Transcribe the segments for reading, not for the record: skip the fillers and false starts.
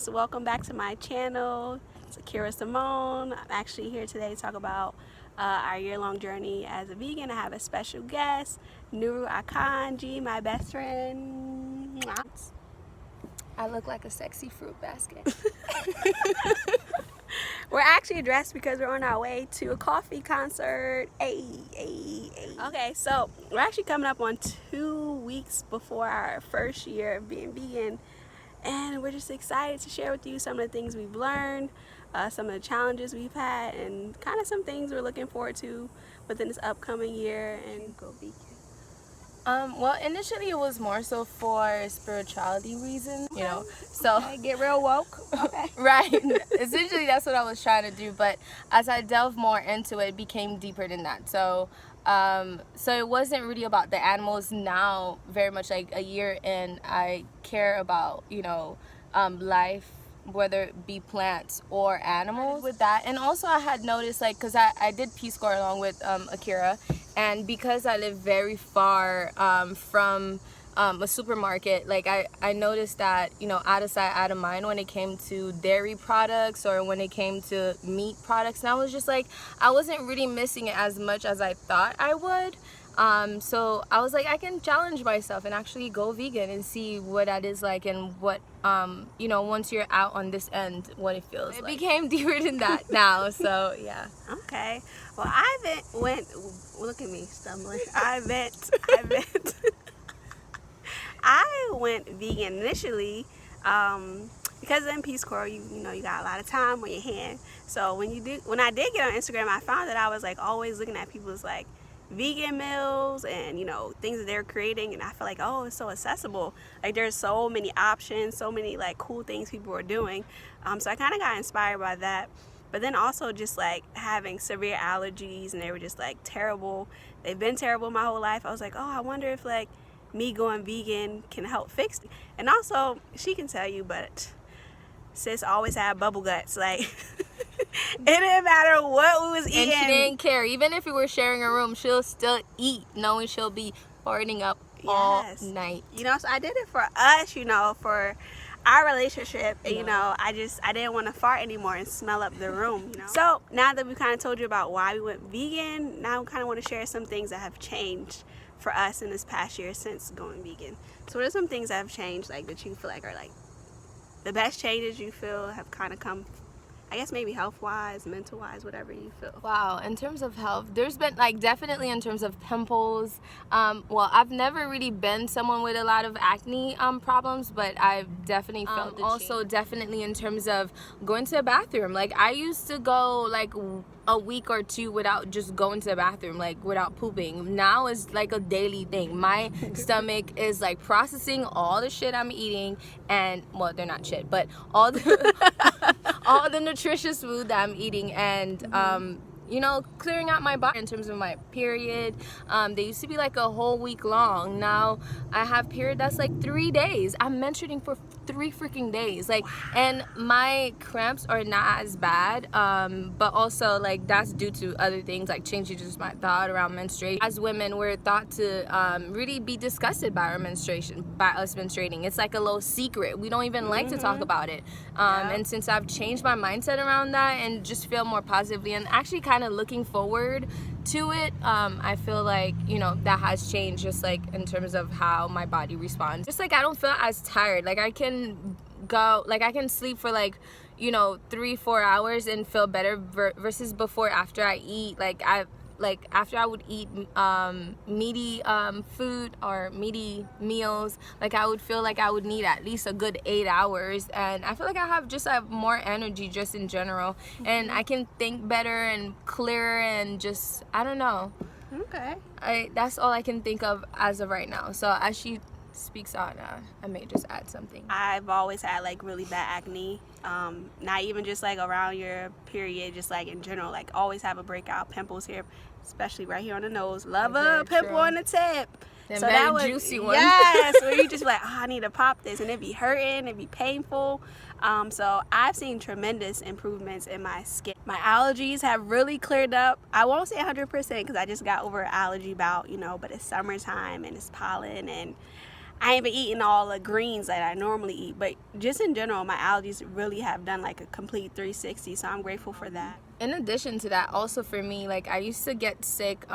friends, welcome back to my channel. It's Akira Simone. I'm actually here today to talk about our year-long journey as a vegan. I have a special guest, Nuru Akanji, my best friend. Mwah. I look like a sexy fruit basket. We're actually dressed because we're on our way to a Koffee concert. Ay. Okay, so we're actually coming up on 2 weeks before our first year of being vegan, and we're just excited to share with you some of the things we've learned, some of the challenges we've had, and kind of some things we're looking forward to within this upcoming year and go vegan. Well, initially it was more so for spirituality reasons, you know. So Okay, get real woke. Okay. right. Essentially that's what I was trying to do, but as I delved more into it, it became deeper than that. So it wasn't really about the animals. Now, very much like a year in, I care about, life, whether it be plants or animals with that. And also I had noticed, like, because I did Peace Corps along with Akira, and because I live very far from a supermarket, like I noticed that, out of sight, out of mind when it came to dairy products or when it came to meat products. And I was just like, I wasn't really missing it as much as I thought I would. So I was like, I can challenge myself and actually go vegan and see what that is like, and what, once you're out on this end, what it feels like. It became deeper than that now, so yeah. Okay. Well, look at me stumbling. I went vegan initially because in Peace Corps, you got a lot of time on your hand. So when I did get on Instagram, I found that I was like always looking at people's like vegan meals and things that they're creating, and I feel like, oh, it's so accessible. Like there's so many options, so many like cool things people are doing. So I kind of got inspired by that. But then also just like having severe allergies, and they were just like terrible. They've been terrible my whole life. I was like, oh, I wonder if like me going vegan can help fix it. And also, she can tell you, but sis always had bubble guts. Like it didn't matter what we was eating. And she didn't care. Even if we were sharing a room, she'll still eat, knowing she'll be farting up all night. So I did it for us, for our relationship. And, I didn't want to fart anymore and smell up the room, So now that we kind of told you about why we went vegan, now we kind of want to share some things that have changed for us in this past year since going vegan. So what are some things that have changed, like that you feel like are like the best changes you feel have kind of come, I guess maybe health-wise, mental-wise, whatever you feel? Wow, in terms of health, there's been like definitely in terms of pimples. Well, I've never really been someone with a lot of acne problems, but I've definitely felt the also change. Definitely in terms of going to the bathroom. Like I used to go like a week or two without just going to the bathroom, like without pooping. Now it's like a daily thing. My stomach is like processing all the shit I'm eating, and well, they're not shit, but all the all the nutritious food that I'm eating, and clearing out my body in terms of my period. They used to be like a whole week long. Now I have period that's like 3 days. I'm menstruating for 3 freaking days. Like, and my cramps are not as bad. But also like that's due to other things, like changing just my thought around menstruation. As women, we're thought to really be disgusted by by us menstruating. It's like a little secret. We don't even like to talk about it. And since I've changed my mindset around that and just feel more positively and actually kind of looking forward to it, I feel like that has changed, just like in terms of how my body responds. Just like I don't feel as tired. Like I can sleep for like 3-4 hours and feel better versus before. After I eat, after I would eat meaty food or meaty meals, like I would feel like I would need at least a good 8 hours, and I feel like I have more energy just in general, and I can think better and clearer, and just I don't know. Okay. That's all I can think of as of right now. So as she speaks on, I may just add something. I've always had like really bad acne, not even just like around your period, just like in general, like always have a breakout, pimples here, especially right here on the nose. Love a pimple on the tip. So that was juicy one. Yes, where you just like, oh, I need to pop this, and it'd be hurting, it'd be painful. So I've seen tremendous improvements in my skin. My allergies have really cleared up. I won't say 100% because I just got over an allergy bout, but it's summertime and it's pollen, and I ain't been eating all the greens that I normally eat. But just in general, my allergies really have done like a complete 360. So I'm grateful for that. In addition to that, also for me, like I used to get sick,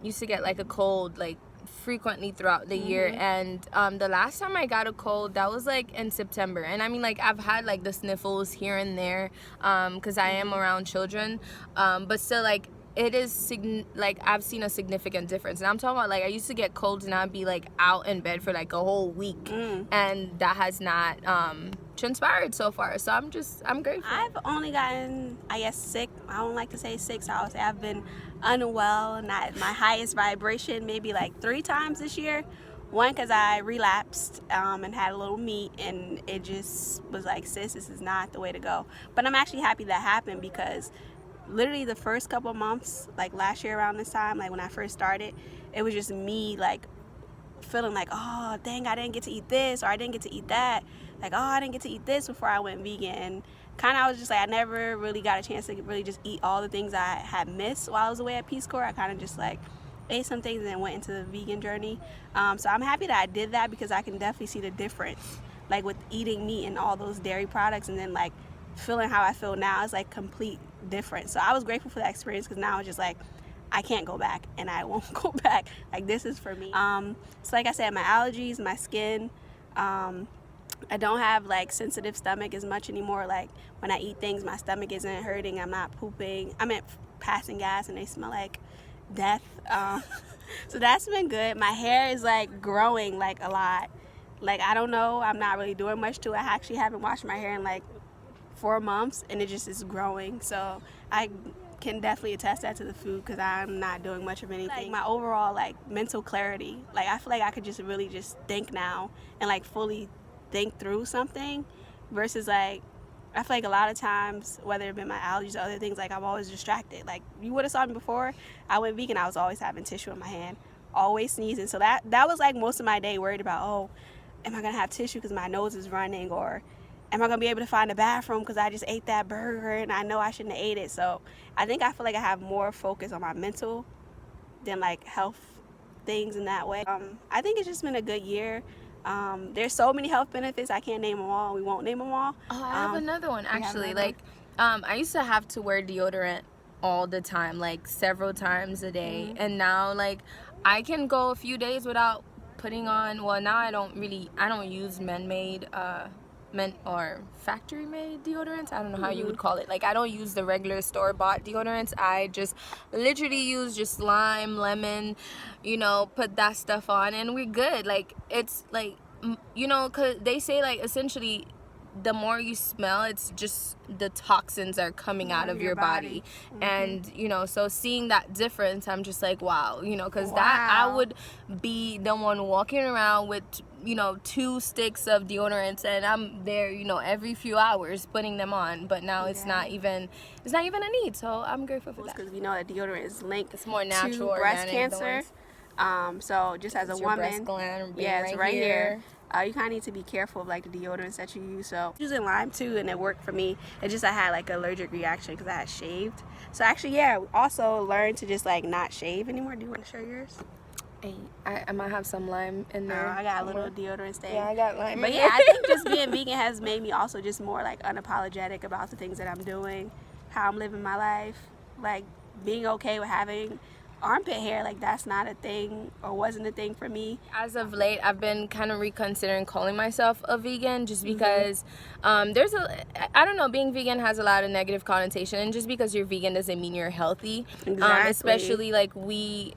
used to get like a cold like frequently throughout the year, and the last time I got a cold, that was like in September. And I mean, like I've had like the sniffles here and there because I am around children, but still, like it is like I've seen a significant difference. And I'm talking about like I used to get colds and I'd be like out in bed for like a whole week, and that has not transpired so far. So I'm grateful. I've only gotten, I guess, sick. I don't like to say sick, so I would say I've been unwell, not at my highest vibration, maybe like 3 times this year. One, because I relapsed and had a little meat, and it just was like, sis, this is not the way to go. But I'm actually happy that happened, because literally the first couple of months, like last year around this time, like when I first started, it was just me like feeling like, oh dang, I didn't get to eat this, or I didn't get to eat that, like, oh, I didn't get to eat this before I went vegan. And kind of I was just like, I never really got a chance to really just eat all the things I had missed while I was away at Peace Corps. I kind of just like ate some things and then went into the vegan journey. So I'm happy that I did that, because I can definitely see the difference, like with eating meat and all those dairy products, and then like feeling how I feel now is like complete difference. So I was grateful for that experience, because now it's just like, I can't go back, and I won't go back. Like, this is for me. So like I said, my allergies, my skin, I don't have like sensitive stomach as much anymore. Like when I eat things, my stomach isn't hurting, I'm not pooping, I'm at passing gas, and they smell like death. So that's been good. My hair is like growing like a lot. Like, I don't know, I'm not really doing much to it. I actually haven't washed my hair in like 4 months, and it just is growing. So I can definitely attest that to the food, because I'm not doing much of anything. Like my overall like mental clarity, like I feel like I could just really just think now and like fully think through something, versus like I feel like a lot of times, whether it be my allergies or other things, like I'm always distracted. Like you would have saw me before I went vegan, I was always having tissue in my hand, always sneezing. So that was like most of my day, worried about, oh, am I gonna have tissue because my nose is running, or am I gonna be able to find a bathroom because I just ate that burger and I know I shouldn't have ate it. So I think I feel like I have more focus on my mental than like health things in that way. I think it's just been a good year. There's so many health benefits, I can't name them all. We won't name them all. Oh, I have another one actually. Like I used to have to wear deodorant all the time, like several times a day, and now like I can go a few days without putting on, well, now I don't use men-made or factory-made deodorants. I don't know how you would call it. Like I don't use the regular store-bought deodorants. I just literally use just lime, lemon, put that stuff on, and we're good. Like it's like, because they say like essentially the more you smell, it's just the toxins are coming out of your body. And so seeing that difference, I'm just like, wow, because that I would be the one walking around with 2 sticks of deodorants, and I'm there every few hours putting them on, but now it's not even a need. So I'm grateful for that, because we know that deodorant is linked, it's more natural, to breast cancer. So just as a woman, breast gland, it's right here. You kind of need to be careful of like the deodorants that you use. So using lime too, and it worked for me. It's just I had like an allergic reaction because I had shaved. So actually, we also learned to just like not shave anymore. Do you want to show yours? Hey, I might have some lime in there. I got a little deodorant stain. Yeah, I got lime. But yeah, I think just being vegan has made me also just more like unapologetic about the things that I'm doing, how I'm living my life, like being okay with having armpit hair. Like that's not a thing, or wasn't a thing for me. As of late, I've been kind of reconsidering calling myself a vegan, just because I don't know, being vegan has a lot of negative connotation, and just because you're vegan doesn't mean you're healthy. Exactly. Especially like we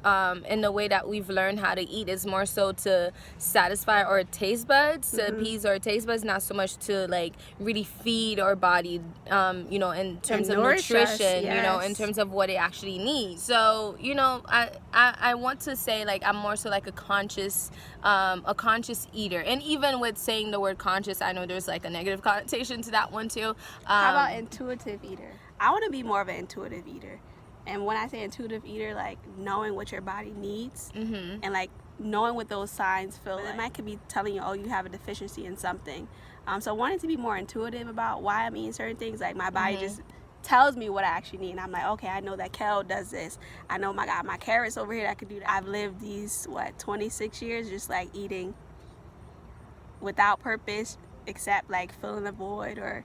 in the way that we've learned how to eat is more so to satisfy our taste buds, to appease our taste buds, not so much to like really feed our body in terms of nutrition, in terms of what it actually needs. So I want to say like I'm more so like a conscious eater. And even with saying the word conscious, I know there's like a negative connotation to that one too. How about intuitive eater? I want to be more of an intuitive eater. And when I say intuitive eater, like knowing what your body needs, and like knowing what those signs feel like. It might could be telling you, oh, you have a deficiency in something. So wanting to be more intuitive about why I'm eating certain things, like my body just tells me what I actually need, and I'm like, okay, I know that kale does this, I know my carrots over here that could do that. I've lived these 26 years just like eating without purpose, except like filling a void or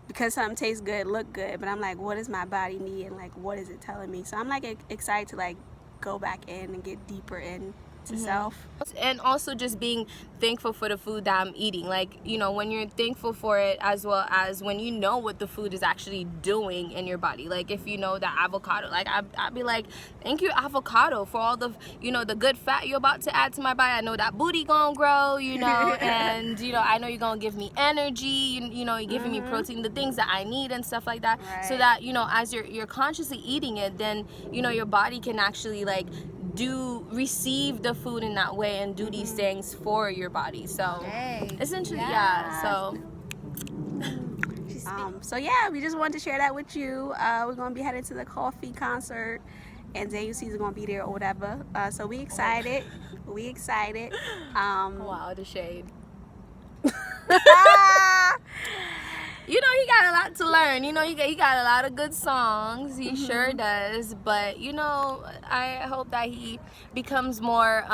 because something tastes good, look good. But I'm like, what does my body need, and like what is it telling me? So I'm like excited to like go back in and get deeper into self. And also just being thankful for the food that I'm eating. Like, you know, when you're thankful for it, as well as when you know what the food is actually doing in your body. Like if you know that avocado, like I'd be like, thank you avocado for all the, you know, the good fat you're about to add to my body. I know that booty gonna grow, you know, and you know, I know you're gonna give me energy, you know, you're giving me protein, the things that I need and stuff like that. Right. So that, you know, as you're consciously eating it, then, you know, your body can actually like receive the food in that way and do these things for your body. So essentially, so yeah, we just wanted to share that with you. We're gonna be headed to the Koffee concert, and Daniel C's gonna be there or whatever. So we excited. We excited. Wow, the shade. You know, he got a lot to learn. You know, he got a lot of good songs. He sure does. But, you know, I hope that he becomes more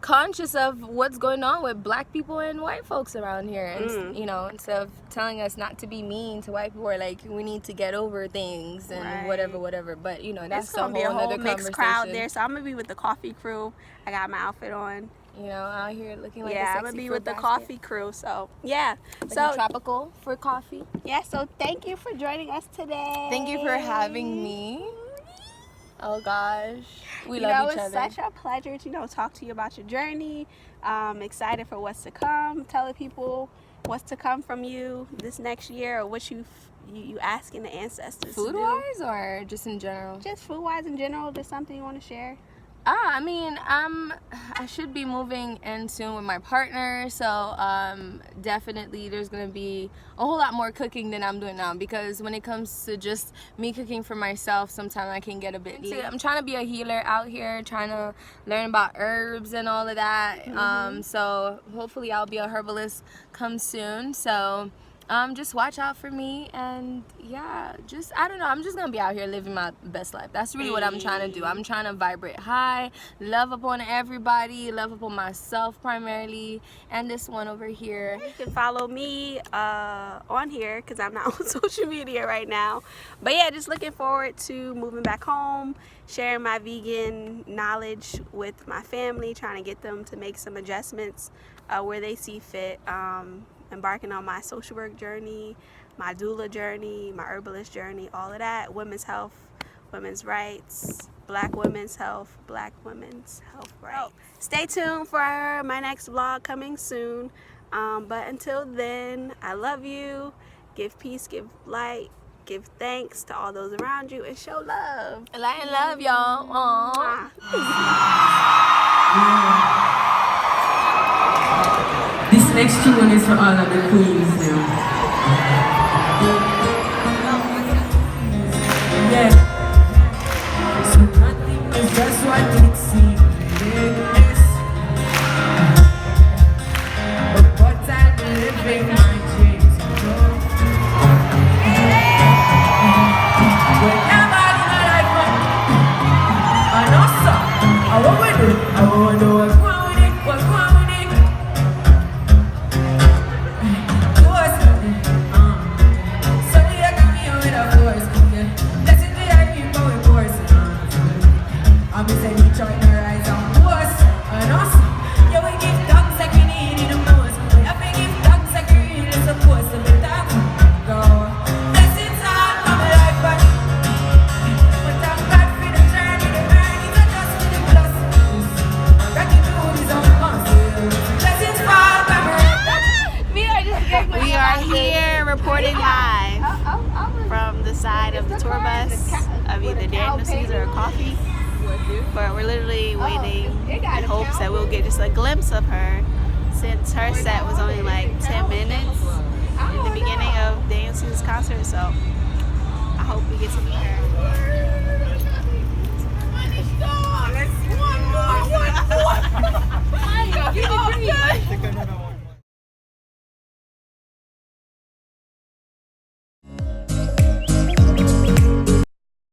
conscious of what's going on with black people and white folks around here. And, you know, instead of telling us not to be mean to white people or, like, we need to get over things and whatever. But, you know, that's going to be a whole mixed crowd there. So I'm going to be with the Koffee crew. I got my outfit on. You know, out here looking like a I'm sexy gonna be fruit with the basket. Koffee crew. So yeah, so tropical for coffee. Yeah. So thank you for joining us today. Thank you for having me. Oh gosh, we love each other. It was such a pleasure to talk to you about your journey. Excited for what's to come. Telling people what's to come from you this next year, or what you asking the ancestors. Food wise, or just in general? Just food wise in general. Just something you want to share. I mean, I should be moving in soon with my partner, so definitely there's gonna be a whole lot more cooking than I'm doing now, because when it comes to just me cooking for myself, sometimes I can get a bit I'm trying to be a healer out here, trying to learn about herbs and all of that. So hopefully I'll be a herbalist come soon. So just watch out for me, and yeah, I don't know, I'm just gonna be out here living my best life. That's really what I'm trying to do. I'm trying to vibrate high, love upon everybody, love upon myself primarily, and this one over here. You can follow me on here because I'm not on social media right now. But yeah, just looking forward to moving back home, sharing my vegan knowledge with my family, trying to get them to make some adjustments where they see fit. Embarking on my social work journey, my doula journey, my herbalist journey, all of that, women's health, women's rights, black women's health rights. Stay tuned for my next vlog coming soon. But until then, I love you. Give peace, give light, give thanks to all those around you, and show love. Light and love, y'all. This next tune is for all of the queens now. Yeah. So nothing is just what it seems. Yes. But I've been living my dreams. Whenever in my life, I know so. I want to do. I want to do what's wrong with it. What's wrong with it? I'm saying each other rise and force and us. Yeah, we give thanks like we need it the most. We have to give thanks like we really supposed to be that. Go. Blessings all of my life, but I'm glad for the journey. The journey is just for the blessings. Gratitude is our must. Blessings fall by We are here reporting live from the side of the tour bus of either Daniel C's or Koffee. But we're literally waiting in hopes that we'll get just a glimpse of her, since her set was only like 10 minutes in the beginning of Daniel C's concert. So I hope we get to meet her.